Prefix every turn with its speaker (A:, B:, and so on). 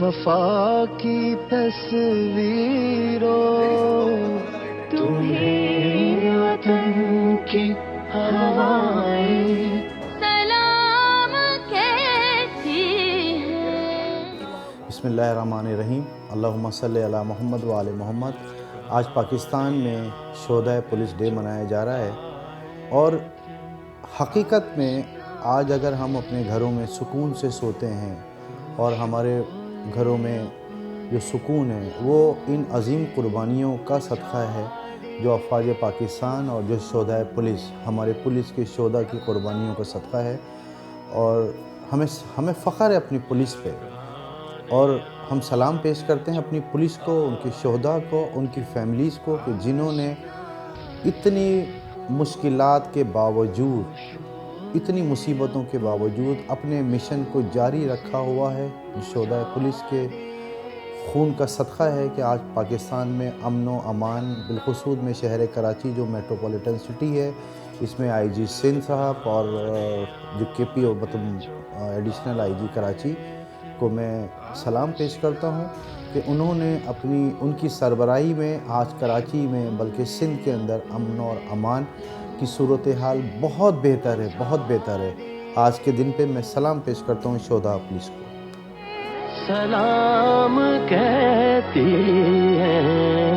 A: وفا کی تصویروں تمہیں وطن کی ہوائیں
B: سلام کہتی ہیں۔
C: بسم اللہ الرحمن الرحیم، اللہم صلی علی محمد و آل محمد۔ آج پاکستان میں شہدائے پولیس ڈے منایا جا رہا ہے، اور حقیقت میں آج اگر ہم اپنے گھروں میں سکون سے سوتے ہیں اور ہمارے گھروں میں جو سکون ہے وہ ان عظیم قربانیوں کا صدقہ ہے جو افواج پاکستان اور جو شہدائے پولیس، ہمارے پولیس کے شہداء کی قربانیوں کا صدقہ ہے، اور ہمیں فخر ہے اپنی پولیس پہ، اور ہم سلام پیش کرتے ہیں اپنی پولیس کو، ان کے شہداء کو، ان کی فیملیز کو، کہ جنہوں نے اتنی مشکلات کے باوجود، اتنی مصیبتوں کے باوجود اپنے مشن کو جاری رکھا ہوا ہے۔ شہدائے پولیس کے خون کا صدقہ ہے کہ آج پاکستان میں امن و امان، بالخصوص میں شہر کراچی جو میٹروپولیٹن سٹی ہے، اس میں آئی جی سندھ صاحب اور جو کے پی او مطلب ایڈیشنل آئی جی کراچی کو میں سلام پیش کرتا ہوں کہ انہوں نے ان کی سربراہی میں آج کراچی میں بلکہ سندھ کے اندر امن اور امان کی صورتحال بہت بہتر ہے، بہت بہتر ہے۔ آج کے دن پہ میں سلام پیش کرتا ہوں شہداء پولیس کو۔
A: سلام کہتی ہیں